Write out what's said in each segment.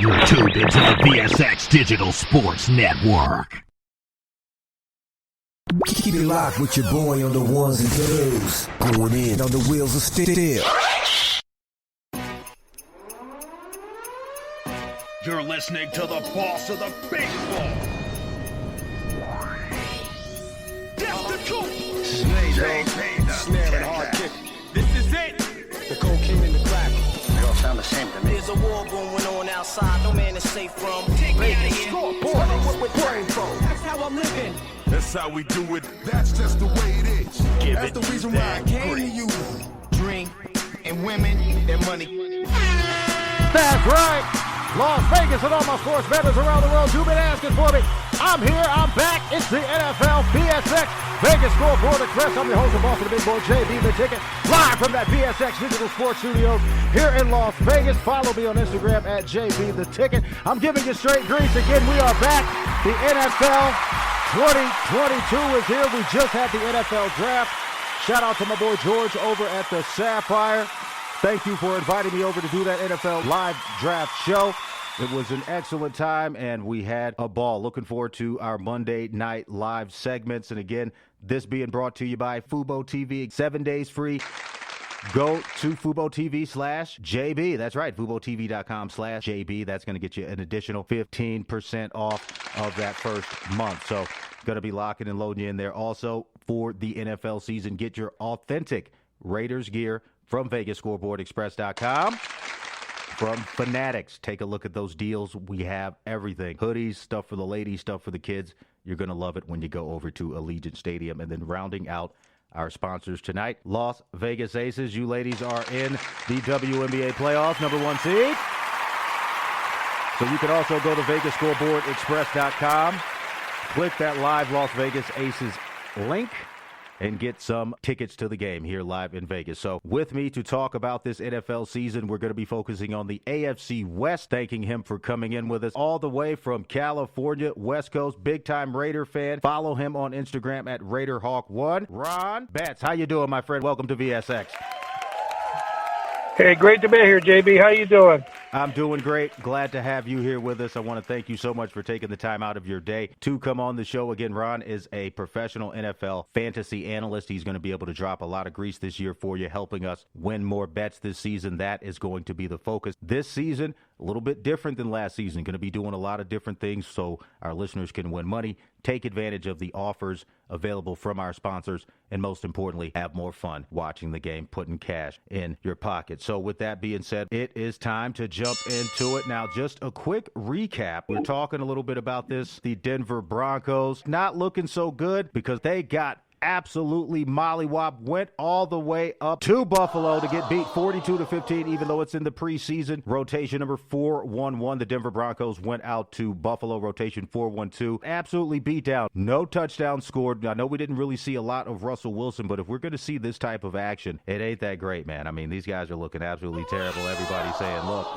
You're tuned into the VSX Digital Sports Network. Keep it locked with your boy on the ones and twos. Going in on the wheels of steel. You're listening to the boss of the baseball. That's the truth. Snare and hard kick. This is it. The cocaine and the crack. They all sound the same to me. There's a war going on outside, no man is safe from. Take me out of here. What we're praying for. That's how I'm living. That's how we do it. That's just the way it is. That's the reason why I came to you. Drink and women and money. That's right. Las Vegas and all my sports bettors around the world, you've been asking for me. I'm here, I'm back. It's the NFL VSX Vegas Scoreboard Express. I'm your host and boss of the big boy, JB The Ticket, live from that VSX Digital Sports Studios here in Las Vegas. Follow me on Instagram at JB The Ticket. I'm giving you straight grease. Again, we are back. The NFL 2022 is here. We just had the NFL Draft. Shout out to my boy George over at the Sapphire. Thank you for inviting me over to do that NFL live draft show. It was an excellent time, and we had a ball. Looking forward to our Monday night live segments. And again, this being brought to you by Fubo TV. 7 days free. Go to FuboTV/JB. That's right, FuboTV.com/JB. That's going to get you an additional 15% off of that first month. So going to be locking and loading you in there. Also, for the NFL season, get your authentic Raiders gear from VegasScoreboardExpress.com. From Fanatics, take a look at those deals. We have everything. Hoodies, stuff for the ladies, stuff for the kids. You're going to love it when you go over to Allegiant Stadium. And then rounding out our sponsors tonight, Las Vegas Aces. You ladies are in the WNBA playoffs, number 1 seed. So you can also go to VegasScoreboardExpress.com. Click that live Las Vegas Aces link and get some tickets to the game here live in Vegas. So with me to talk about this NFL season, we're going to be focusing on the AFC West. Thanking him for coming in with us all the way from California, West Coast, big-time Raider fan. Follow him on Instagram at RaiderHawk1. Ron Betts, how you doing, my friend? Welcome to VSX. Hey, great to be here, JB. How you doing? I'm doing great. Glad to have you here with us. I want to thank you so much for taking the time out of your day to come on the show. Again, Ron is a professional NFL fantasy analyst. He's going to be able to drop a lot of grease this year for you, helping us win more bets this season. That is going to be the focus. This season, a little bit different than last season. Going to be doing a lot of different things so our listeners can win money, take advantage of the offers available from our sponsors, and most importantly, have more fun watching the game, putting cash in your pocket. So with that being said, it is time to jump into it. Now, just a quick recap. We're talking a little bit about this. The Denver Broncos not looking so good because they got absolutely mollywop, went all the way up to Buffalo to get beat 42-15, even though it's in the preseason. Rotation number 4-1-1. The Denver Broncos went out to Buffalo, rotation 4-1-2. Absolutely beat down. No touchdowns scored. I know we didn't really see a lot of Russell Wilson, but if we're going to see this type of action, it ain't that great, man. I mean, these guys are looking absolutely terrible. Everybody's saying, look,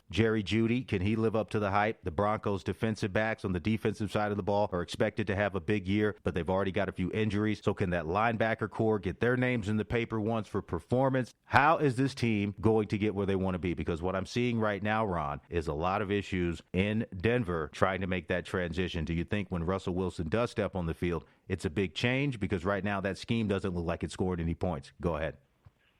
Jerry Jeudy, can he live up to the hype? The Broncos defensive backs on the defensive side of the ball are expected to have a big year, but they've already got a few injuries. So can that linebacker core get their names in the paper once for performance? How is this team going to get where they want to be? Because what I'm seeing right now, Ron, is a lot of issues in Denver trying to make that transition. Do you think when Russell Wilson does step on the field, it's a big change? Because right now that scheme doesn't look like it scored any points. Go ahead.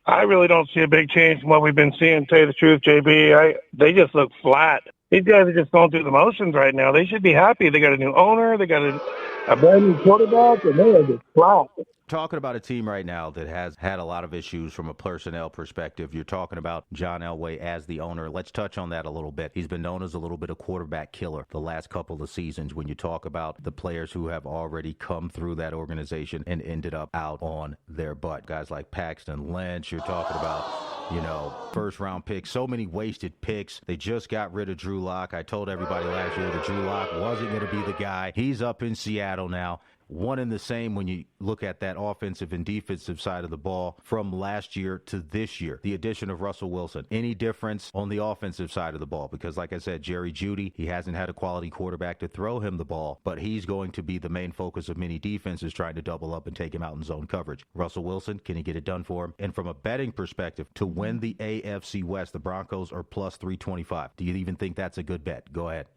I really don't see a big change from what we've been seeing, to tell you the truth, JB. They just look flat. These guys are just going through the motions right now. They should be happy. They got a new owner. They got a brand new quarterback, and they are just flat. Talking about a team right now that has had a lot of issues from a personnel perspective. You're talking about John Elway as the owner. Let's touch on that a little bit. He's been known as a little bit of quarterback killer the last couple of seasons when you talk about the players who have already come through that organization and ended up out on their butt. Guys like Paxton Lynch, you're talking about, first-round picks, so many wasted picks. They just got rid of Drew Lock. I told everybody last year that Drew Lock wasn't going to be the guy. He's up in Seattle now. one and the same when you look at that offensive and defensive side of the ball from last year to this year. The addition of Russell Wilson. Any difference on the offensive side of the ball? Because like I said, Jerry Jeudy, he hasn't had a quality quarterback to throw him the ball, but he's going to be the main focus of many defenses trying to double up and take him out in zone coverage. Russell Wilson, can he get it done for him? And from a betting perspective, to win the AFC West, the Broncos are plus 325. Do you even think that's a good bet? Go ahead.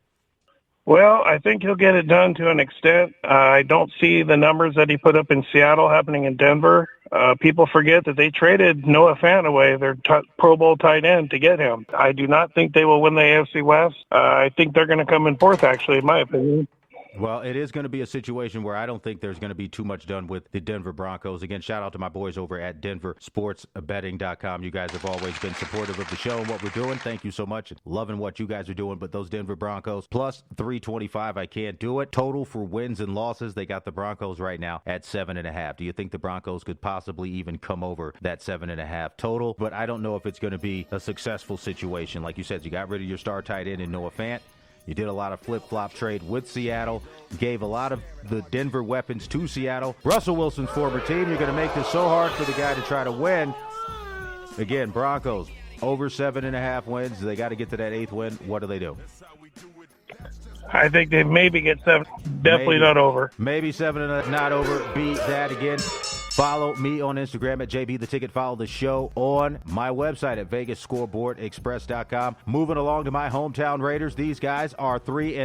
Well, I think he'll get it done to an extent. I don't see the numbers that he put up in Seattle happening in Denver. People forget that they traded Noah Fant away, their Pro Bowl tight end, to get him. I do not think they will win the AFC West. I think they're going to come in fourth, actually, in my opinion. Well, it is going to be a situation where I don't think there's going to be too much done with the Denver Broncos. Again, shout out to my boys over at DenverSportsBetting.com. You guys have always been supportive of the show and what we're doing. Thank you so much. Loving what you guys are doing. But those Denver Broncos, plus 325, I can't do it. Total for wins and losses, they got the Broncos right now at 7.5. Do you think the Broncos could possibly even come over that 7.5 total? But I don't know if it's going to be a successful situation. Like you said, you got rid of your star tight end in Noah Fant. You did a lot of flip-flop trade with Seattle, gave a lot of the Denver weapons to Seattle. Russell Wilson's former team, you're going to make this so hard for the guy to try to win. Again, Broncos, over 7.5 wins. They got to get to that 8th win. What do they do? I think they maybe get 7. Definitely not over. Maybe 7 and not over. Beat that again. Follow me on Instagram at JBTheTicket. Follow the show on my website at VegasScoreboardExpress.com. Moving along to my hometown Raiders. These guys are 3-0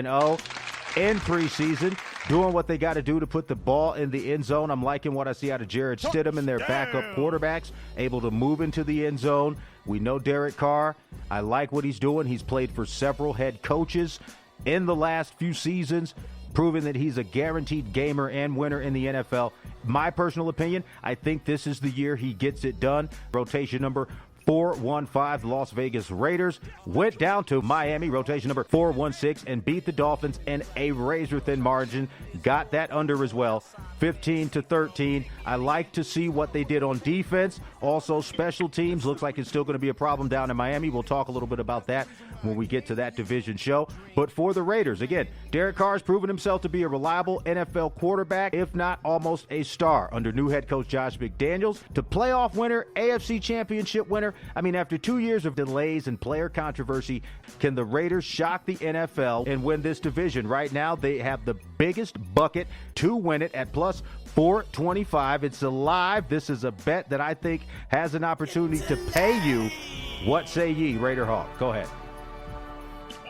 in preseason, doing what they got to do to put the ball in the end zone. I'm liking what I see out of Jarrett Stidham and their backup quarterbacks, able to move into the end zone. We know Derek Carr. I like what he's doing. He's played for several head coaches in the last few seasons, proving that he's a guaranteed gamer and winner in the NFL. My personal opinion, I think this is the year he gets it done. Rotation number 415, Las Vegas Raiders went down to Miami, rotation number 416, and beat the Dolphins in a razor-thin margin. Got that under as well, 15-13. I like to see what they did on defense. Also, special teams looks like it's still going to be a problem down in Miami. We'll talk a little bit about that when we get to that division show. But for the Raiders, again, Derek Carr has proven himself to be a reliable NFL quarterback, if not almost a star, under new head coach Josh McDaniels. To playoff winner, AFC championship winner. I mean, after 2 years of delays and player controversy, can the Raiders shock the NFL and win this division? Right now, they have the biggest bucket to win it at plus 425. It's alive. This is a bet that I think has an opportunity to pay you. What say ye, Raider Hawk? Go ahead.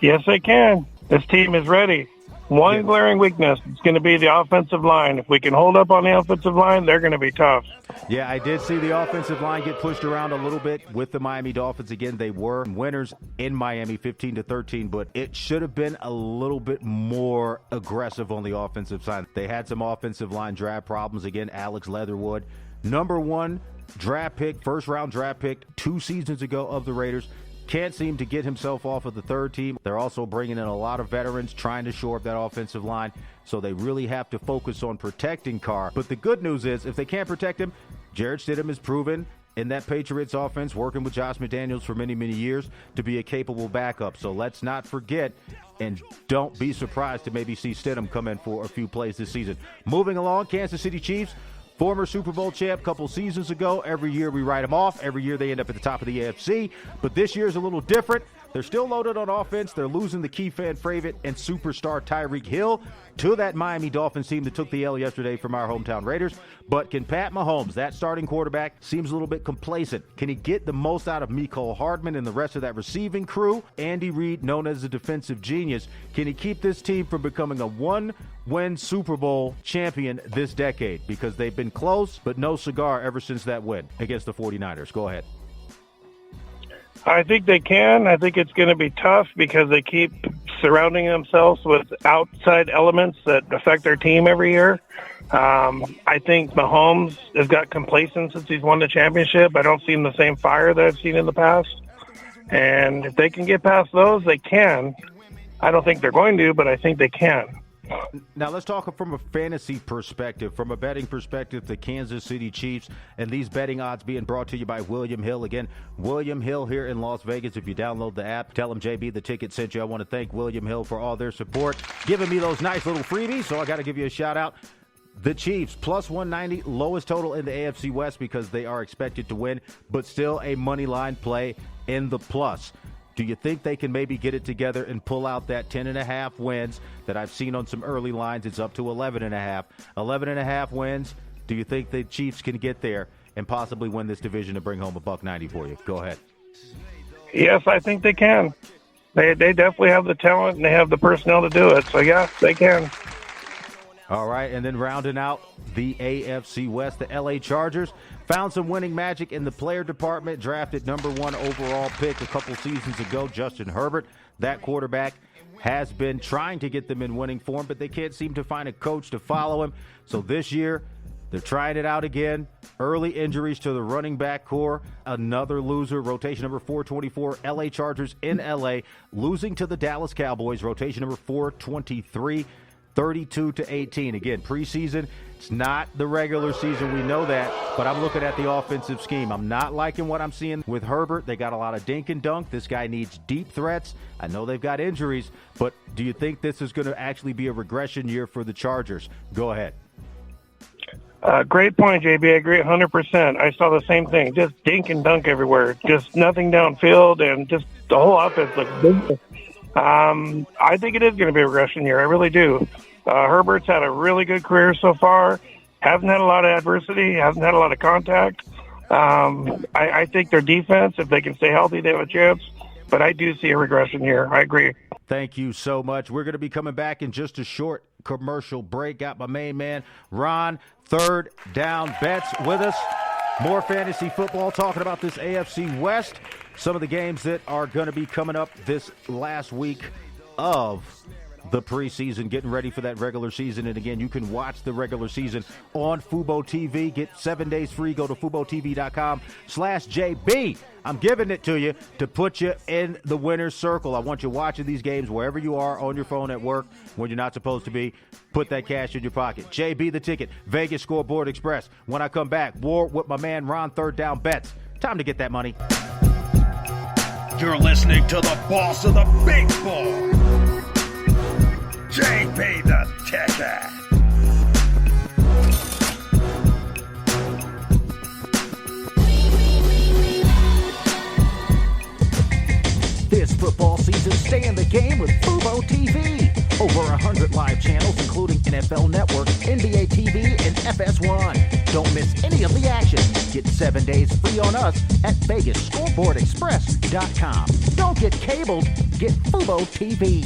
Yes, they can. This team is ready. One glaring weakness is going to be the offensive line. If we can hold up on the offensive line, they're going to be tough. Yeah, I did see the offensive line get pushed around a little bit with the Miami Dolphins. Again, they were winners in Miami, 15-13, but it should have been a little bit more aggressive on the offensive side. They had some offensive line draft problems. Again, Alex Leatherwood, number 1 draft pick, first-round draft pick 2 seasons ago of the Raiders. Can't seem to get himself off of the third team. They're also bringing in a lot of veterans, trying to shore up that offensive line. So they really have to focus on protecting Carr. But the good news is, if they can't protect him, Jarrett Stidham has proven in that Patriots offense, working with Josh McDaniels for many, many years, to be a capable backup. So let's not forget, and don't be surprised to maybe see Stidham come in for a few plays this season. Moving along, Kansas City Chiefs, former Super Bowl champ a couple seasons ago. Every year we write them off. Every year they end up at the top of the AFC. But this year is a little different. They're still loaded on offense. They're losing the key fan favorite and superstar Tyreek Hill to that Miami Dolphins team that took the L yesterday from our hometown Raiders. But can Pat Mahomes, that starting quarterback, seems a little bit complacent. Can he get the most out of Mecole Hardman and the rest of that receiving crew? Andy Reid, known as a defensive genius, can he keep this team from becoming a one-win Super Bowl champion this decade? Because they've been close, but no cigar ever since that win against the 49ers. Go ahead. I think they can. I think it's going to be tough because they keep surrounding themselves with outside elements that affect their team every year. I think Mahomes has got complacent since he's won the championship. I don't see the same fire that I've seen in the past. And if they can get past those, they can. I don't think they're going to, but I think they can. Now, let's talk from a fantasy perspective, from a betting perspective, the Kansas City Chiefs, and these betting odds being brought to you by William Hill. Again, William Hill here in Las Vegas. If you download the app, tell them JB the Ticket sent you. I want to thank William Hill for all their support, giving me those nice little freebies, so I got to give you a shout-out. the Chiefs, plus 190, lowest total in the AFC West because they are expected to win, but still a money line play in the plus. Do you think they can maybe get it together and pull out that 10.5 wins that I've seen on some early lines? It's up to 11.5. 11.5 wins. Do you think the Chiefs can get there and possibly win this division and bring home $190 for you? Go ahead. Yes, I think they can. They definitely have the talent and they have the personnel to do it. So, yeah, they can. All right, and then rounding out the AFC West, the LA Chargers found some winning magic in the player department, drafted number 1 overall pick a couple seasons ago, Justin Herbert. That quarterback has been trying to get them in winning form, but they can't seem to find a coach to follow him. So this year, they're trying it out again. Early injuries to the running back core. Another loser, rotation number 424, LA Chargers in LA, losing to the Dallas Cowboys, rotation number 423. 32-18. Again, preseason, it's not the regular season. We know that, but I'm looking at the offensive scheme. I'm not liking what I'm seeing with Herbert. They got a lot of dink and dunk. This guy needs deep threats. I know they've got injuries, but do you think this is going to actually be a regression year for the Chargers? Go ahead. Great point, JB. I agree 100%. I saw the same thing. Just dink and dunk everywhere. Just nothing downfield, and just the whole offense looks big. I think it is going to be a regression year. I really do. Herbert's had a really good career so far. Hasn't had a lot of adversity. Hasn't had a lot of contact. I think their defense, if they can stay healthy, they have a chance. But I do see a regression here. I agree. Thank you so much. We're going to be coming back in just a short commercial break. Got my main man, Ron, Third Down Bets, with us. More fantasy football, talking about this AFC West. Some of the games that are going to be coming up this last week of the preseason, getting ready for that regular season. And again, you can watch the regular season on Fubo TV. Get 7 days free. Go to FuboTV.com/JB. I'm giving it to you to put you in the winner's circle. I want you watching these games wherever you are, on your phone, at work, when you're not supposed to be. Put that cash in your pocket. JB the Ticket, Vegas Scoreboard Express. When I come back, war with my man Ron, Third Down Bets. Time to get that money. You're listening to the boss of the big ball, JB the Ticket. This football season, stay in the game with Fubo TV. Over 100 live channels, including NFL Network, NBA TV, and FS1. Don't miss any of the action. Get 7 days free on us at VegasScoreboardExpress.com. Don't get cabled, get Fubo TV.